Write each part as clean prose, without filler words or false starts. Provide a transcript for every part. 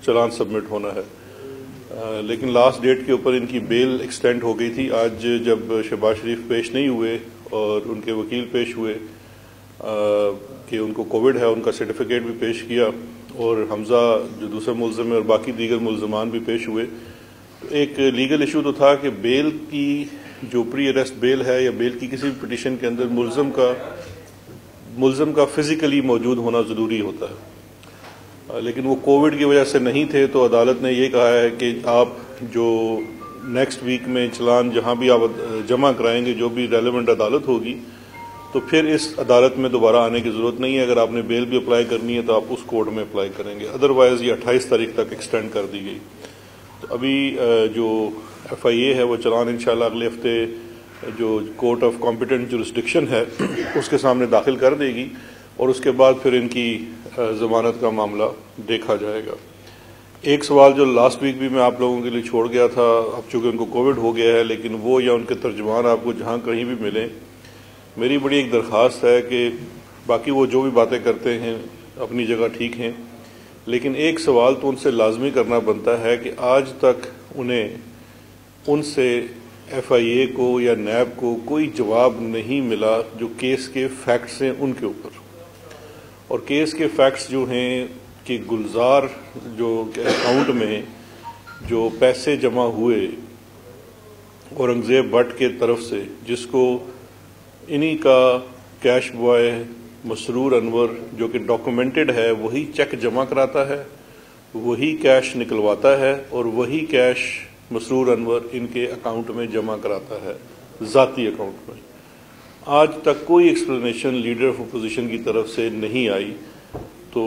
چلان submit ہونا ہے، لیکن لاسٹ ڈیٹ کے اوپر ان کی بیل ایکسٹینڈ ہو گئی تھی۔ آج جب شہباز شریف پیش نہیں ہوئے اور ان کے وکیل پیش ہوئے کہ ان کو کووڈ ہے، ان کا سرٹیفکیٹ بھی پیش کیا، اور حمزہ جو دوسرا ملزم ہے اور باقی دیگر ملزمان بھی پیش ہوئے، تو ایک لیگل ایشو تو تھا کہ بیل کی جو پری اریسٹ بیل ہے یا بیل کی کسی بھی پٹیشن کے اندر ملزم کا فزیکلی موجود ہونا ضروری ہوتا ہے، لیکن وہ کووڈ کی وجہ سے نہیں تھے، تو عدالت نے یہ کہا ہے کہ آپ جو نیکسٹ ویک میں چلان جہاں بھی آپ جمع کرائیں گے، جو بھی ریلیونٹ عدالت ہوگی، تو پھر اس عدالت میں دوبارہ آنے کی ضرورت نہیں ہے۔ اگر آپ نے بیل بھی اپلائی کرنی ہے تو آپ اس کورٹ میں اپلائی کریں گے، ادروائز یہ 28 تاریخ تک ایکسٹینڈ کر دی گئی۔ تو ابھی جو ایف آئی اے ہے وہ چلان انشاءاللہ اگلے ہفتے جو کورٹ آف کمپیٹنٹ جورسڈکشن ہے اس کے سامنے داخل کر دے گی، اور اس کے بعد پھر ان کی ضمانت کا معاملہ دیکھا جائے گا۔ ایک سوال جو لاسٹ ویک بھی میں آپ لوگوں کے لیے چھوڑ گیا تھا، اب چونکہ ان کو کووڈ ہو گیا ہے، لیکن وہ یا ان کے ترجمان آپ کو جہاں کہیں بھی ملیں، میری بڑی ایک درخواست ہے کہ باقی وہ جو بھی باتیں کرتے ہیں اپنی جگہ ٹھیک ہیں، لیکن ایک سوال تو ان سے لازمی کرنا بنتا ہے کہ آج تک انہیں ان سے ایف آئی اے کو یا نیب کو کوئی جواب نہیں ملا جو کیس کے فیکٹس ہیں ان کے اوپر، اور کیس کے فیکٹس جو ہیں کہ گلزار جو اکاؤنٹ میں جو پیسے جمع ہوئے اورنگزیب بٹ کے طرف سے، جس کو انہی کا کیش بوائے مسرور انور جو کہ ڈاکومنٹڈ ہے وہی چیک جمع کراتا ہے، وہی کیش نکلواتا ہے، اور وہی کیش مسرور انور ان کے اکاؤنٹ میں جمع کراتا ہے، ذاتی اکاؤنٹ میں۔ آج تک کوئی ایکسپلینیشن لیڈر آف اپوزیشن کی طرف سے نہیں آئی، تو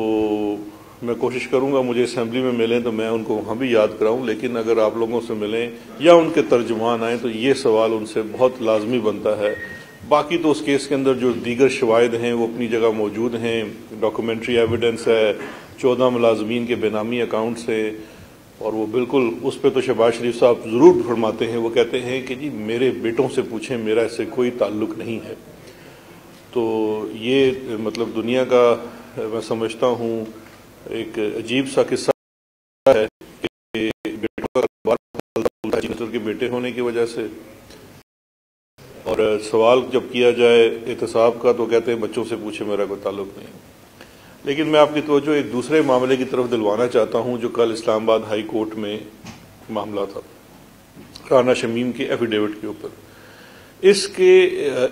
میں کوشش کروں گا مجھے اسمبلی میں ملیں تو میں ان کو وہاں بھی یاد کراؤں، لیکن اگر آپ لوگوں سے ملیں یا ان کے ترجمان آئیں تو یہ سوال ان سے بہت لازمی بنتا ہے۔ باقی تو اس کیس کے اندر جو دیگر شواہد ہیں وہ اپنی جگہ موجود ہیں، ڈاکومنٹری ایویڈنس ہے، 14 ملازمین کے بے نامی اکاؤنٹس ہیں، اور وہ بالکل اس پہ تو شہباز شریف صاحب ضرور فرماتے ہیں، وہ کہتے ہیں کہ جی میرے بیٹوں سے پوچھیں، میرا اس سے کوئی تعلق نہیں ہے۔ تو یہ مطلب دنیا کا میں سمجھتا ہوں ایک عجیب سا قصہ ہے کہ بیٹوں کے بیٹے ہونے کی وجہ سے، اور سوال جب کیا جائے احتساب کا تو کہتے ہیں بچوں سے پوچھے، میرا کوئی تعلق نہیں۔ لیکن میں آپ کی توجہ ایک دوسرے معاملے کی طرف دلوانا چاہتا ہوں جو کل اسلام آباد ہائی کورٹ میں معاملہ تھا، رانا شمیم کے ایفیڈیوٹ کے اوپر۔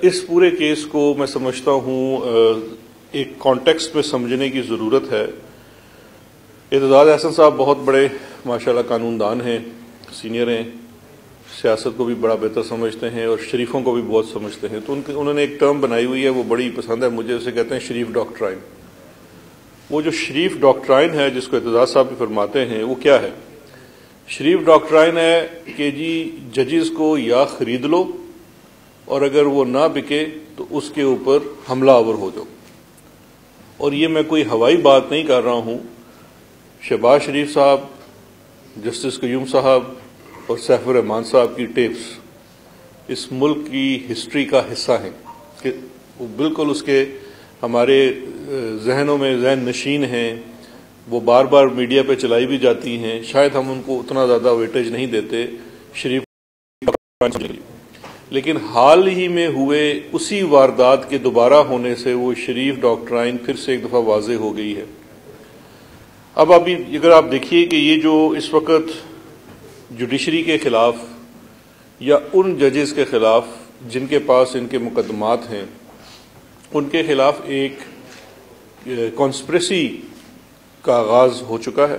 اس پورے کیس کو میں سمجھتا ہوں ایک کانٹیکسٹ میں سمجھنے کی ضرورت ہے۔ اعتزاز احسن صاحب بہت بڑے ماشاءاللہ قانون دان ہیں، سینئر ہیں، سیاست کو بھی بڑا بہتر سمجھتے ہیں اور شریفوں کو بھی بہت سمجھتے ہیں، تو انہوں نے ایک ٹرم بنائی ہوئی ہے، وہ بڑی پسند ہے مجھے، اسے کہتے ہیں شریف ڈاکٹرائن۔ وہ جو شریف ڈاکٹرائن ہے جس کو اعتزاز صاحب بھی فرماتے ہیں، وہ کیا ہے؟ شریف ڈاکٹرائن ہے کہ جی ججز کو یا خرید لو، اور اگر وہ نہ بکے تو اس کے اوپر حملہ آور ہو جاؤ۔ اور یہ میں کوئی ہوائی بات نہیں کر رہا ہوں، شہباز شریف صاحب، جسٹس قیوم صاحب اور سیف الرحمان صاحب کی ٹیپس اس ملک کی ہسٹری کا حصہ ہیں، کہ وہ بالکل اس کے ہمارے ذہنوں میں ذہن نشین ہیں، وہ بار بار میڈیا پہ چلائی بھی جاتی ہیں، شاید ہم ان کو اتنا زیادہ ویٹیج نہیں دیتے شریف، لیکن حال ہی میں ہوئے اسی واردات کے دوبارہ ہونے سے وہ شریف ڈاکٹرائن پھر سے ایک دفعہ واضح ہو گئی ہے۔ اب اگر آپ دیکھیے کہ یہ جو اس وقت جوڈیشری کے خلاف یا ان ججز کے خلاف جن کے پاس ان کے مقدمات ہیں، ان کے خلاف ایک کانسپریسی کا آغاز ہو چکا ہے،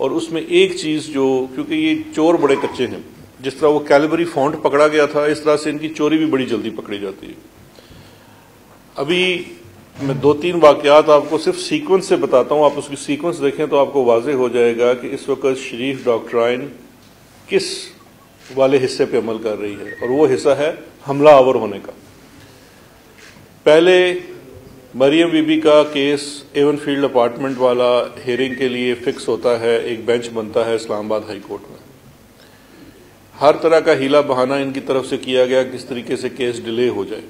اور اس میں ایک چیز جو، کیونکہ یہ چور بڑے کچے ہیں، جس طرح وہ کیلبری فونٹ پکڑا گیا تھا، اس طرح سے ان کی چوری بھی بڑی جلدی پکڑی جاتی ہے۔ ابھی میں 2-3 واقعات آپ کو صرف سیکوینس سے بتاتا ہوں، آپ اس کی سیکوینس دیکھیں تو آپ کو واضح ہو جائے گا کہ اس وقت شریف ڈاکٹرائن کس والے حصے پہ عمل کر رہی ہے، اور وہ حصہ ہے حملہ آور ہونے کا۔ پہلے مریم بی بی کا کیس ایون فیلڈ اپارٹمنٹ والا ہیئرنگ کے لیے فکس ہوتا ہے، ایک بینچ بنتا ہے اسلام آباد ہائی کورٹ میں۔ ہر طرح کا ہیلا بہانہ ان کی طرف سے کیا گیا کس طریقے سے کیس ڈیلے ہو جائے،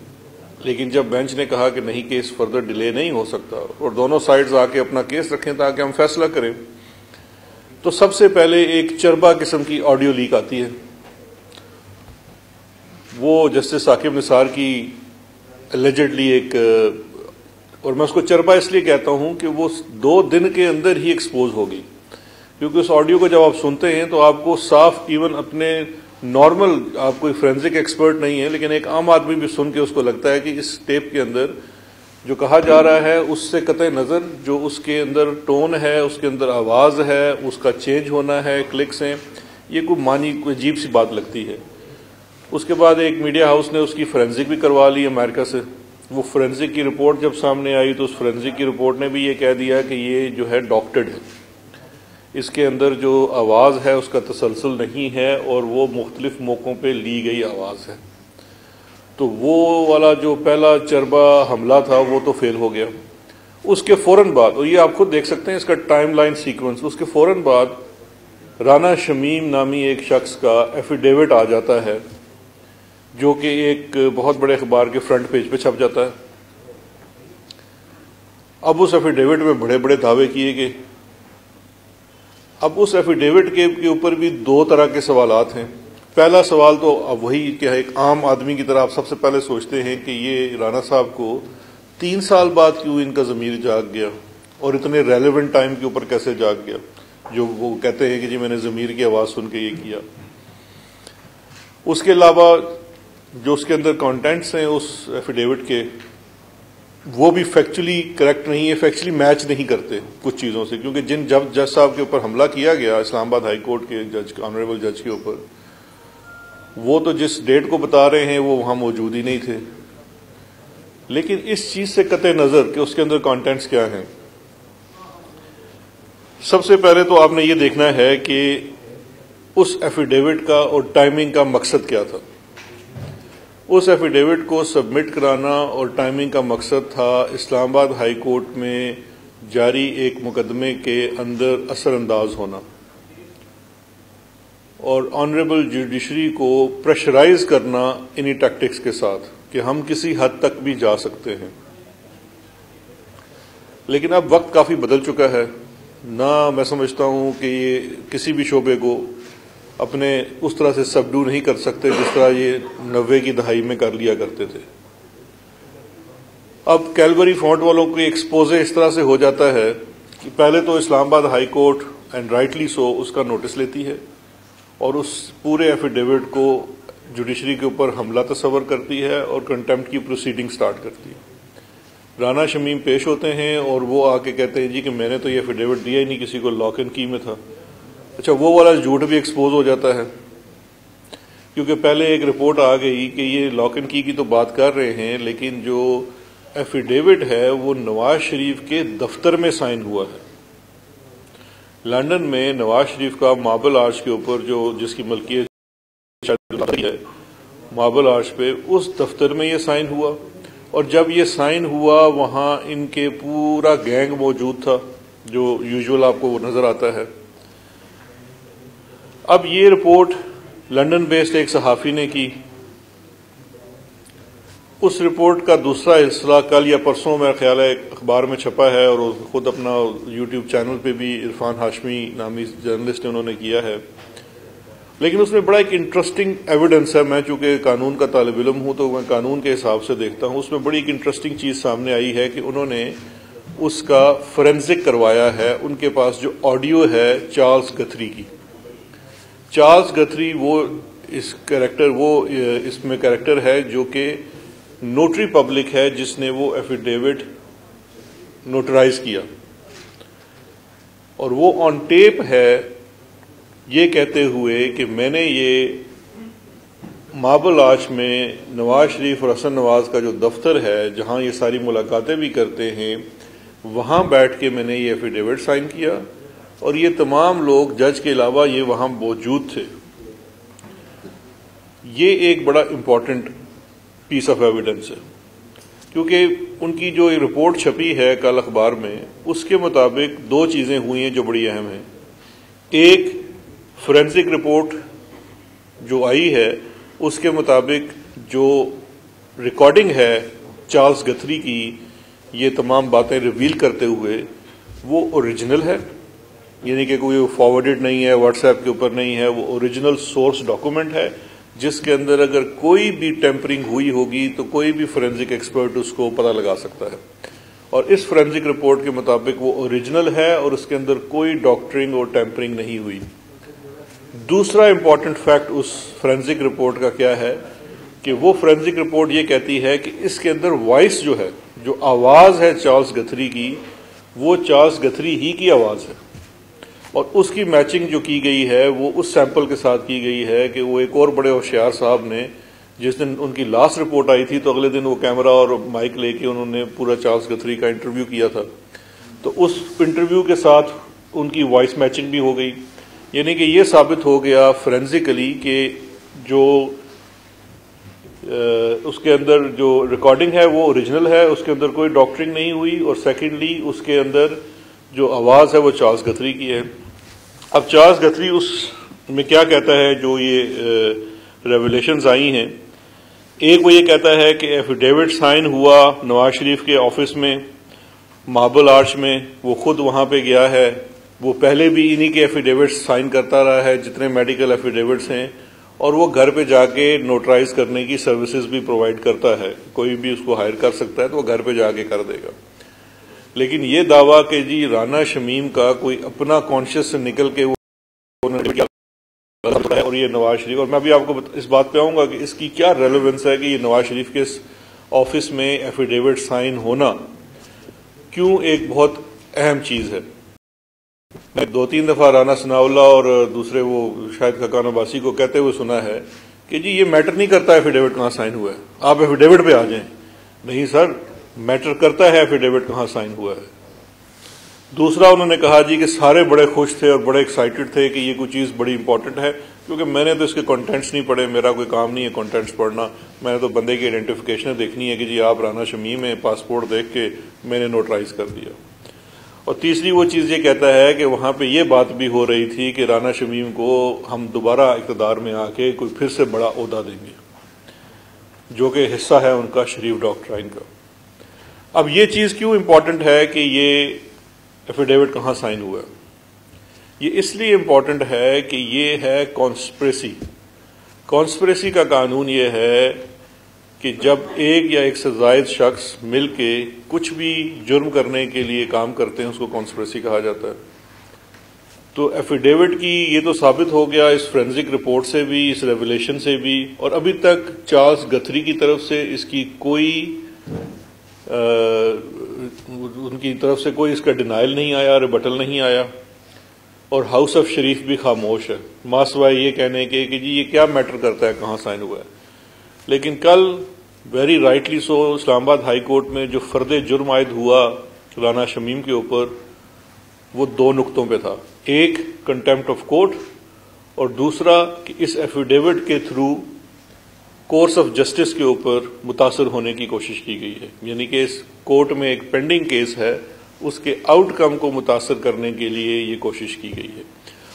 لیکن جب بینچ نے کہا کہ نہیں کیس فردر ڈیلے نہیں ہو سکتا اور دونوں سائڈز آ کے اپنا کیس رکھیں تاکہ ہم فیصلہ کریں، تو سب سے پہلے ایک چربا قسم کی آڈیو لیک آتی ہے. وہ جسٹس ثاقب نثار کی اللیجڈلی ایک، اور میں اس کو چربا اس لیے کہتا ہوں کہ وہ 2 دن کے اندر ہی ایکسپوز ہو گئی، کیونکہ اس آڈیو کو جب آپ سنتے ہیں تو آپ کو صاف، ایون اپنے نارمل، آپ کوئی فورینزک ایکسپرٹ نہیں ہے لیکن ایک عام آدمی بھی سن کے اس کو لگتا ہے کہ اس ٹیپ کے اندر جو کہا جا رہا ہے اس سے قطع نظر جو اس کے اندر ٹون ہے، اس کے اندر آواز ہے، اس کا چینج ہونا ہے، کلکس ہیں، یہ کوئی عجیب سی بات لگتی ہے. اس کے بعد ایک میڈیا ہاؤس نے اس کی فورینزک بھی کروا لی امریکہ سے. وہ فورینزک کی رپورٹ جب سامنے آئی تو اس فورینزک کی رپورٹ نے بھی یہ کہہ دیا کہ یہ جو ہے ڈاکٹرڈ ہے، اس کے اندر جو آواز ہے اس کا تسلسل نہیں ہے اور وہ مختلف موقعوں پہ لی گئی آواز ہے. تو وہ والا جو پہلا چربا حملہ تھا وہ تو فیل ہو گیا. اس کے فوراً بعد، اور یہ آپ خود دیکھ سکتے ہیں اس کا ٹائم لائن سیکوینس، اس کے فوراً بعد رانا شمیم نامی ایک شخص کا ایفیڈیوٹ آ جاتا ہے جو کہ ایک بہت بڑے اخبار کے فرنٹ پیج پہ چھپ جاتا ہے. اب اس ایفیڈیوٹ میں بڑے بڑے دعوے کیے گئے. اب اس ایفیڈیوٹ کے اوپر بھی 2 طرح کے سوالات ہیں. پہلا سوال تو اب وہی کہ ایک عام آدمی کی طرح آپ سب سے پہلے سوچتے ہیں کہ یہ رانا صاحب کو 3 سال بعد کیوں ان کا ضمیر جاگ گیا اور اتنے ریلیونٹ ٹائم کے اوپر کیسے جاگ گیا، جو وہ کہتے ہیں کہ جی میں نے ضمیر کی آواز سن کے یہ کیا. اس کے علاوہ جو اس کے اندر کانٹینٹس ہیں اس ایفیڈیوٹ کے، وہ بھی فیکچولی کریکٹ نہیں ہے، فیکچولی میچ نہیں کرتے کچھ چیزوں سے، کیونکہ جب جج صاحب کے اوپر حملہ کیا گیا اسلام آباد ہائی کورٹ کے آنریبل جج کے اوپر، وہ تو جس ڈیٹ کو بتا رہے ہیں وہ وہاں موجود ہی نہیں تھے. لیکن اس چیز سے قطع نظر کہ اس کے اندر کانٹینٹس کیا ہیں، سب سے پہلے تو آپ نے یہ دیکھنا ہے کہ اس ایفیڈیوٹ کا اور ٹائمنگ کا مقصد کیا تھا. اس ایفیڈیوٹ کو سبمٹ کرانا اور ٹائمنگ کا مقصد تھا اسلام آباد ہائی کورٹ میں جاری ایک مقدمے کے اندر اثر انداز ہونا اور آنریبل جوڈیشری کو پریشرائز کرنا انہی ٹیکٹکس کے ساتھ کہ ہم کسی حد تک بھی جا سکتے ہیں. لیکن اب وقت کافی بدل چکا ہے. نہ میں سمجھتا ہوں کہ یہ کسی بھی شعبے کو اپنے اس طرح سے سبڈو نہیں کر سکتے جس طرح یہ 90 کی دہائی میں کر لیا کرتے تھے. اب کیلبری فونٹ والوں کو ایکسپوزے اس طرح سے ہو جاتا ہے کہ پہلے تو Islamabad high court and rightly so اس کا نوٹس لیتی ہے اور اس پورے ایفیڈیوٹ کو جوڈیشری کے اوپر حملہ تصور کرتی ہے اور کنٹمپٹ کی پروسیڈنگ سٹارٹ کرتی ہے. رانا شمیم پیش ہوتے ہیں اور وہ آ کے کہتے ہیں جی کہ میں نے تو یہ ایفیڈیوٹ دیا ہی نہیں، کسی کو لاک اینڈ کی میں تھا. اچھا، وہ والا جھوٹ بھی ایکسپوز ہو جاتا ہے کیونکہ پہلے ایک رپورٹ آ گئی کہ یہ لاک اینڈ کی تو بات کر رہے ہیں لیکن جو ایفیڈیوٹ ہے وہ نواز شریف کے دفتر میں سائن ہوا ہے. لندن میں نواز شریف کا ماربل آرچ کے اوپر جو جس کی ملکیت ہے ماربل آرچ پہ، اس دفتر میں یہ سائن ہوا اور جب یہ سائن ہوا وہاں ان کے پورا گینگ موجود تھا جو یوزول آپ کو وہ نظر آتا ہے. اب یہ رپورٹ لندن بیسڈ ایک صحافی نے کی. اس رپورٹ کا دوسرا حصہ کل یا پرسوں میرا خیال ہے اخبار میں چھپا ہے اور خود اپنا یوٹیوب چینل پہ بھی عرفان ہاشمی نامی جرنلسٹ نے انہوں نے کیا ہے. لیکن اس میں بڑا ایک انٹرسٹنگ ایویڈنس ہے. میں چونکہ قانون کا طالب علم ہوں تو میں قانون کے حساب سے دیکھتا ہوں. اس میں بڑی ایک انٹرسٹنگ چیز سامنے آئی ہے کہ انہوں نے اس کا فورینزک کروایا ہے. ان کے پاس جو آڈیو ہے چارلز گتھری کی، چارلز گتھری وہ اس میں کریکٹر ہے جو کہ نوٹری پبلک ہے جس نے وہ ایفیڈیوٹ نوٹرائز کیا اور وہ آن ٹیپ ہے یہ کہتے ہوئے کہ میں نے یہ ماربل آرچ میں نواز شریف اور حسن نواز کا جو دفتر ہے جہاں یہ ساری ملاقاتیں بھی کرتے ہیں وہاں بیٹھ کے میں نے یہ ایفیڈیوٹ سائن کیا اور یہ تمام لوگ جج کے علاوہ یہ وہاں موجود تھے. یہ ایک بڑا امپورٹنٹ پیس آف ایویڈنس ہے کیونکہ ان کی جو رپورٹ چھپی ہے کل اخبار میں اس کے مطابق 2 چیزیں ہوئی ہیں جو بڑی اہم ہیں. ایک، فورینزک رپورٹ جو آئی ہے اس کے مطابق جو ریکارڈنگ ہے چارلس گتھری کی یہ تمام باتیں ریویل کرتے ہوئے وہ اوریجنل ہے، یعنی کہ کوئی فارورڈڈ نہیں ہے، واٹس ایپ کے اوپر نہیں ہے، وہ اوریجنل سورس ڈاکومنٹ ہے جس کے اندر اگر کوئی بھی ٹیمپرنگ ہوئی ہوگی تو کوئی بھی فورینزک ایکسپرٹ اس کو پتہ لگا سکتا ہے، اور اس فورینزک رپورٹ کے مطابق وہ اوریجنل ہے اور اس کے اندر کوئی ڈاکٹرنگ اور ٹیمپرنگ نہیں ہوئی۔ دوسرا امپورٹنٹ فیکٹ اس فورینزک رپورٹ کا کیا ہے کہ وہ فورینزک رپورٹ یہ کہتی ہے کہ اس کے اندر وائس جو ہے، جو آواز ہے چارلس گتھری کی، وہ چارلس گتھری ہی کی آواز ہے، اور اس کی میچنگ جو کی گئی ہے وہ اس سیمپل کے ساتھ کی گئی ہے کہ وہ ایک اور بڑے ہوشیار صاحب نے جس دن ان کی لاسٹ رپورٹ آئی تھی تو اگلے دن وہ کیمرہ اور مائک لے کے انہوں نے پورا چارلس گتھری کا انٹرویو کیا تھا، تو اس انٹرویو کے ساتھ ان کی وائس میچنگ بھی ہو گئی، یعنی کہ یہ ثابت ہو گیا فورینزیکلی کہ جو اس کے اندر جو ریکارڈنگ ہے وہ اوریجنل ہے، اس کے اندر کوئی ڈاکٹرنگ نہیں ہوئی، اور سیکنڈلی اس کے اندر جو آواز ہے وہ چارلس گتھری کی ہے۔ اب چارلس گتھری اس میں کیا کہتا ہے جو یہ ریویلیشنز آئی ہیں، ایک وہ یہ کہتا ہے کہ ایفیڈیوٹ سائن ہوا نواز شریف کے آفس میں ماربل آرچ میں، وہ خود وہاں پہ گیا ہے، وہ پہلے بھی انہی کے ایفیڈیوٹ سائن کرتا رہا ہے جتنے میڈیکل ایفیڈیوٹس ہیں، اور وہ گھر پہ جا کے نوٹرائز کرنے کی سروسز بھی پرووائڈ کرتا ہے، کوئی بھی اس کو ہائر کر سکتا ہے تو وہ گھر پہ جا کے کر دے گا۔ لیکن یہ دعویٰ کہ جی رانا شمیم کا کوئی اپنا کانشیس سے نکل کے وہ اور یہ نواز شریف، اور میں بھی آپ کو اس بات پہ آؤں گا کہ اس کی کیا ریلیونس ہے کہ یہ نواز شریف کے آفس میں ایفیڈیوٹ سائن ہونا کیوں ایک بہت اہم چیز ہے۔ میں 2-3 دفعہ رانا ثناء اللہ اور دوسرے وہ شاید خاقان عباسی کو کہتے ہوئے سنا ہے کہ جی یہ میٹر نہیں کرتا ایفیڈیوٹ کہاں سائن ہوا ہے، آپ ایفیڈیوٹ پہ آ جائیں۔ نہیں سر، میٹر کرتا ہے ایفیڈیوٹ کہاں سائن ہوا ہے۔ دوسرا انہوں نے کہا جی کہ سارے بڑے خوش تھے اور بڑے ایکسائٹڈ تھے کہ یہ کوئی چیز بڑی امپورٹنٹ ہے، کیونکہ میں نے تو اس کے کانٹینٹس نہیں پڑھے، میرا کوئی کام نہیں ہے کانٹینٹس پڑھنا، میں نے تو بندے کی آئیڈینٹیفیکیشن دیکھنی ہے کہ جی آپ رانا شمیم ہیں، پاسپورٹ دیکھ کے میں نے نوٹرائز کر دیا۔ اور تیسری وہ چیز یہ کہتا ہے کہ وہاں پہ یہ بات بھی ہو رہی تھی کہ رانا شمیم کو ہم دوبارہ اقتدار میں آ کے کوئی پھر سے بڑا عہدہ دیں گے، جو کہ حصہ ہے ان کا شریف ڈاکٹرائن کا۔ اب یہ چیز کیوں امپورٹنٹ ہے کہ یہ ایفیڈیوٹ کہاں سائن ہوا ہے؟ یہ اس لیے امپورٹنٹ ہے کہ یہ ہے کانسپریسی۔ کانسپریسی کا قانون یہ ہے کہ جب ایک یا ایک سے زائد شخص مل کے کچھ بھی جرم کرنے کے لیے کام کرتے ہیں اس کو کانسپریسی کہا جاتا ہے۔ تو ایفیڈیوٹ کی یہ تو ثابت ہو گیا اس فورینزک رپورٹ سے بھی، اس ریویلیشن سے بھی، اور ابھی تک چارلس گتھری کی طرف سے اس کی کوئی ان کی طرف سے کوئی اس کا ڈینائل نہیں آیا، ریبٹل نہیں آیا، اور ہاؤس آف شریف بھی خاموش ہے، ماسوائے یہ کہنے کے کہ جی یہ کیا میٹر کرتا ہے کہاں سائن ہوا ہے۔ لیکن کل ویری رائٹلی سو اسلام آباد ہائی کورٹ میں جو فرد جرم عائد ہوا رانا شمیم کے اوپر وہ 2 نقطوں پہ تھا، ایک کنٹیمپٹ آف کورٹ، اور دوسرا کہ اس ایفیڈیوٹ کے تھرو کورس آف جسٹس کے اوپر متاثر ہونے کی کوشش کی گئی ہے، یعنی کہ اس کورٹ میں ایک پینڈنگ کیس ہے اس کے آؤٹ کم کو متاثر کرنے کے لیے یہ کوشش کی گئی ہے،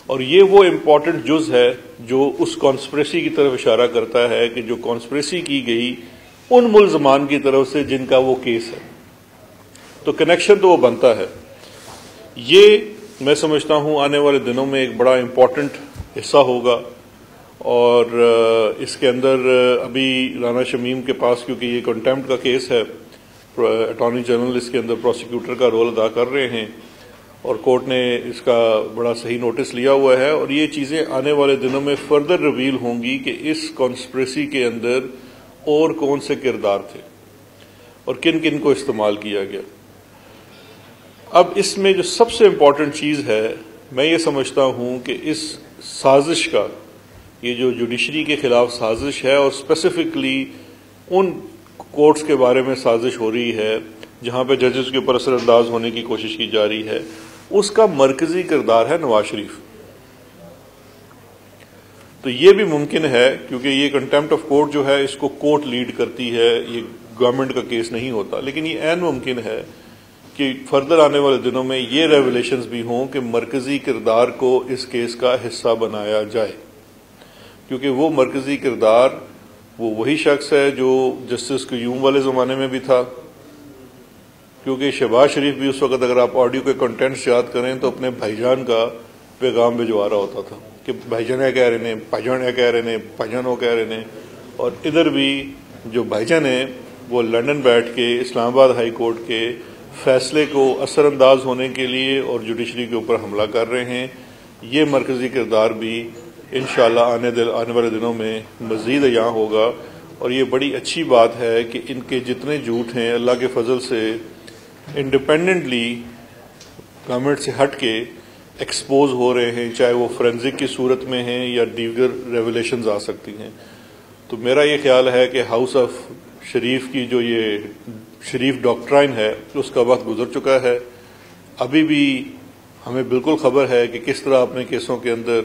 اور یہ وہ امپورٹنٹ جز ہے جو اس کانسپریسی کی طرف اشارہ کرتا ہے کہ جو کانسپریسی کی گئی ان ملزمان کی طرف سے جن کا وہ کیس ہے، تو کنیکشن تو وہ بنتا ہے۔ یہ میں سمجھتا ہوں آنے والے دنوں میں ایک بڑا امپورٹنٹ حصہ ہوگا، اور اس کے اندر ابھی رانا شمیم کے پاس کیونکہ یہ کنٹیمپٹ کا کیس ہے، اٹارنی جنرل اس کے اندر پروسیکیوٹر کا رول ادا کر رہے ہیں، اور کورٹ نے اس کا بڑا صحیح نوٹس لیا ہوا ہے، اور یہ چیزیں آنے والے دنوں میں فردر ریویل ہوں گی کہ اس کانسپریسی کے اندر اور کون سے کردار تھے اور کن کن کو استعمال کیا گیا۔ اب اس میں جو سب سے امپورٹنٹ چیز ہے، میں یہ سمجھتا ہوں کہ اس سازش کا، یہ جو جوڈیشری کے خلاف سازش ہے اور اسپیسیفکلی ان کورٹس کے بارے میں سازش ہو رہی ہے جہاں پہ ججز کے اوپر اثر انداز ہونے کی کوشش کی جا رہی ہے، اس کا مرکزی کردار ہے نواز شریف۔ تو یہ بھی ممکن ہے کیونکہ یہ کنٹیمپٹ آف کورٹ جو ہے اس کو کورٹ لیڈ کرتی ہے، یہ گورنمنٹ کا کیس نہیں ہوتا، لیکن یہ عین ممکن ہے کہ فردر آنے والے دنوں میں یہ ریویلیشنز بھی ہوں کہ مرکزی کردار کو اس کیس کا حصہ بنایا جائے، کیونکہ وہ مرکزی کردار وہ وہی شخص ہے جو جسٹس قیوم والے زمانے میں بھی تھا، کیونکہ شہباز شریف بھی اس وقت اگر آپ آڈیو کے کنٹینٹس یاد کریں تو اپنے بھائی جان کا پیغام بھجوا رہا ہوتا تھا کہ بھائی جان کہہ رہے ہیں، بھائی جان کہہ رہے ہیں، بھائی جان وہ کہہ رہے ہیں. اور ادھر بھی جو بھائی جان ہیں وہ لندن بیٹھ کے اسلام آباد ہائی کورٹ کے فیصلے کو اثر انداز ہونے کے لیے اور جوڈیشری کے اوپر حملہ کر رہے ہیں. یہ مرکزی کردار بھی انشاءاللہ آنے والے دنوں میں مزید عیاں ہوگا، اور یہ بڑی اچھی بات ہے کہ ان کے جتنے جھوٹ ہیں اللہ کے فضل سے انڈیپینڈنٹلی گورنمنٹ سے ہٹ کے ایکسپوز ہو رہے ہیں، چاہے وہ فورینزک کی صورت میں ہیں یا دیگر ریولیشنز آ سکتی ہیں. تو میرا یہ خیال ہے کہ ہاؤس آف شریف کی جو یہ شریف ڈاکٹرائن ہے اس کا وقت گزر چکا ہے. ابھی بھی ہمیں بالکل خبر ہے کہ کس طرح اپنے کیسوں کے اندر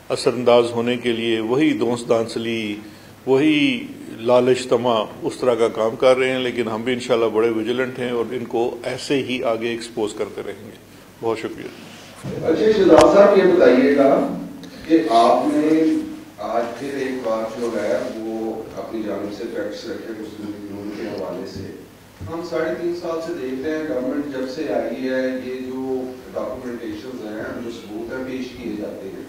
اثر انداز ہونے کے لیے وہی دوست دانسلی، وہی لالچ طمع اس طرح کا کام کر رہے ہیں، لیکن ہم بھی انشاءاللہ بڑے ویجیلنٹ ہیں اور ان کو ایسے ہی آگے ایکسپوز کرتے رہیں گے. بہت شکریہ. اچھا شہزاد صاحب یہ بتائیے گا کہ آپ نے آج پھر ایک بات جو ہے وہ اپنی جانب سے فیکٹس رکھے مسلم لیگ کے حوالے سے. ہم 3.5 سال سے دیکھتے ہیں گورنمنٹ جب سے آئی ہے یہ جو ڈاکومنٹیشنز ہیں جو ثبوت ہیں پیش کیے جاتے ہیں.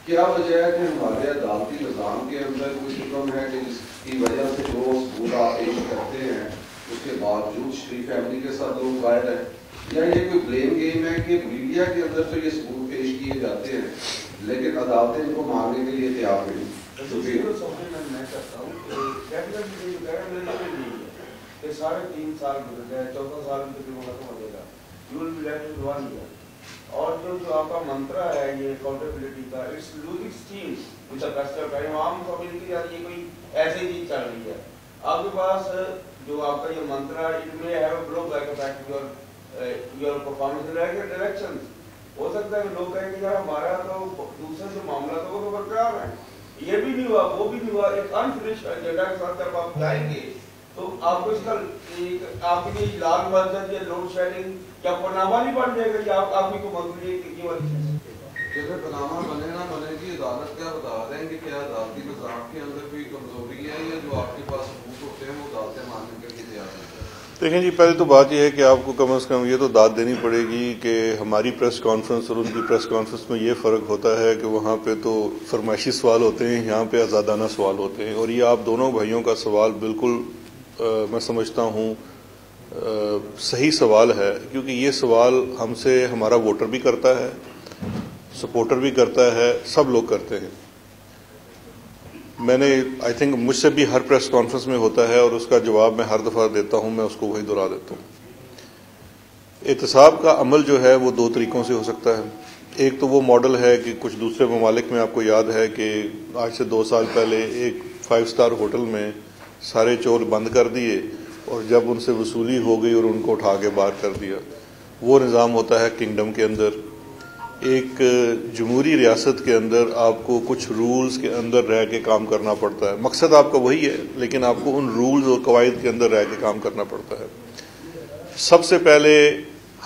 کیا وجہ ہے کہ ہمارے عدالتی نظام کے اندر کوئی سسٹم ہے کہ جس کی وجہ سے جو ثبوت آپ پیش کرتے ہیں اس کے باوجود شریف فیملی کے ساتھ لوگ قائد ہیں، یا یہ کوئی بلیم گیم ہے کہ میڈیا کے اندر تو یہ ثبوت پیش کیے جاتے ہیں لیکن عدالتیں ان کو ماننے کے لیے تیار نہیں؟ میں کہتا ہوں کہ 3.5 سال گزر گئے، 14 سال میں تقریباً ختم ہو جائے گا. You will be left with 1 year. اور جو آپ کا منترا ہے یہ اکاؤنٹیبلٹی کا، اٹس لوزنگ اسٹیم وچ کسٹر کا عوام کو مل کے یہ کوئی ایسی چیز چل رہی ہے. آپ کے پاس جو آپ کا یہ منترا it may have a blowback effect your performance in elections. ہو سکتا ہے کہ لوگ کہیں کہ یار ہمارا تو دوسرے جو معاملہ تھا وہ تو برقرار ہے، یہ بھی نہیں ہوا وہ بھی نہیں ہوا. ایک انفنشڈ ایجنڈا کے ساتھ جب آپ جائیں گے تو آپ کو اس کا آپ کی لال مسجد یا لوڈ شیڈنگ یا پنامہ نہیں بن جائے گا یا آپ کی منظوری کی والی جیسے پنامہ بنے نہ بنے گی عدالت کیا بتا دیں گے کہ عدالتی نظام کے اندر کوئی کمزوری ہے یا جو آپ کے پاس ثبوت ہوتے ہیں وہ عدالتیں ماننے کے لیے تیار ہیں؟ دیکھیں جی، پہلے تو بات یہ ہے کہ آپ کو کم از کم یہ تو داد دینی پڑے گی کہ ہماری پریس کانفرنس اور ان کی پریس کانفرنس میں یہ فرق ہوتا ہے کہ وہاں پہ تو فرمائشی سوال ہوتے ہیں، یہاں پہ آزادانہ سوال ہوتے ہیں. اور یہ آپ دونوں بھائیوں کا سوال بالکل میں سمجھتا ہوں صحیح سوال ہے، کیونکہ یہ سوال ہم سے ہمارا ووٹر بھی کرتا ہے، سپورٹر بھی کرتا ہے، سب لوگ کرتے ہیں. میں نے آئی تھنک مجھ سے بھی ہر پریس کانفرنس میں ہوتا ہے اور اس کا جواب میں ہر دفعہ دیتا ہوں، میں اس کو وہی دہرا دیتا ہوں. احتساب کا عمل جو ہے وہ 2 طریقوں سے ہو سکتا ہے. ایک تو وہ ماڈل ہے کہ کچھ دوسرے ممالک میں آپ کو یاد ہے کہ آج سے 2 سال پہلے ایک 5 اسٹار ہوٹل میں سارے چور بند کر دیے اور جب ان سے وصولی ہو گئی اور ان کو اٹھا کے باہر کر دیا. وہ نظام ہوتا ہے کنگڈم کے اندر. ایک جمہوری ریاست کے اندر آپ کو کچھ رولز کے اندر رہ کے کام کرنا پڑتا ہے. مقصد آپ کا وہی ہے لیکن آپ کو ان رولز اور قواعد کے اندر رہ کے کام کرنا پڑتا ہے. سب سے پہلے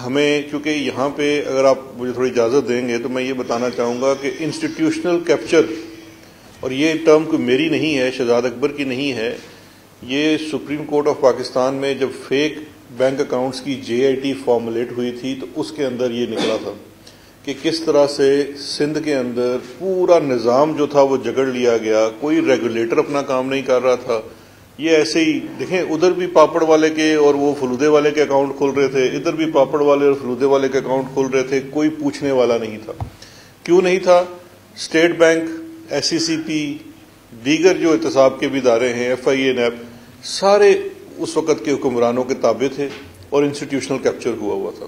ہمیں، کیونکہ یہاں پہ اگر آپ مجھے تھوڑی اجازت دیں گے تو میں یہ بتانا چاہوں گا کہ انسٹیٹیوشنل کیپچر، اور یہ ٹرم کوئی میری نہیں ہے، شہزاد اکبر کی نہیں ہے، یہ سپریم کورٹ آف پاکستان میں جب فیک بینک اکاؤنٹس کی JIT فارمولیٹ ہوئی تھی تو اس کے اندر یہ نکلا تھا کہ کس طرح سے سندھ کے اندر پورا نظام جو تھا وہ جگڑ لیا گیا. کوئی ریگولیٹر اپنا کام نہیں کر رہا تھا. یہ ایسے ہی دیکھیں، ادھر بھی پاپڑ والے کے اور وہ فلودے والے کے اکاؤنٹ کھل رہے تھے، ادھر بھی پاپڑ والے اور فلودے والے کے اکاؤنٹ کھل رہے تھے. کوئی پوچھنے والا نہیں تھا. کیوں نہیں تھا؟ اسٹیٹ بینک، SCCP، دیگر جو احتساب کے بھی ادارے ہیں، FIA، نیب، سارے اس وقت کے حکمرانوں کے تابع تھے اور انسٹیٹیوشنل کیپچر ہوا تھا.